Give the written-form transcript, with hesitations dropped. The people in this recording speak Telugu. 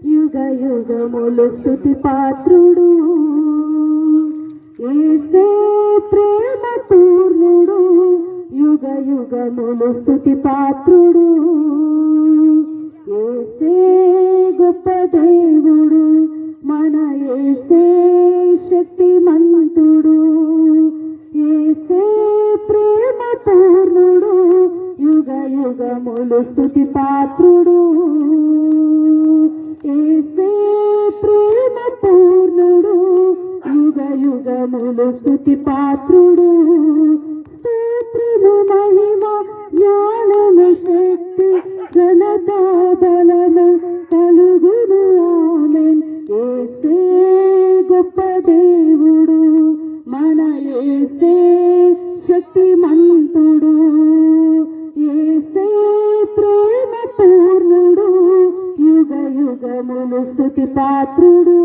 యుగ యుగములు స్తుతి పాత్రుడు యేసే ప్రేమ పూర్ణుడు యుగ యుగములు స్తుతి పాత్రుడు యేసే గొప్ప దేవుడు మన యేసే శక్తిమంతుడు యేసే ప్రేమ పూర్ణుడు యుగ యుగములు స్తుతి పాత్రుడు యేసే ప్రేమ పూర్ణుడు యుగ యుగములు స్తుతి పాత్రుడు స్తోత్రము మహిమ జ్ఞానము శక్తి ఘనత బలము కలుగును ఆమేన్ యేసే గొప్ప దేవుడు మన యేసే శక్తిమంతుడు యేసే ప్రేమ పూర్ణుడు యుగ యుగములు స్తుతి పాత్రుడు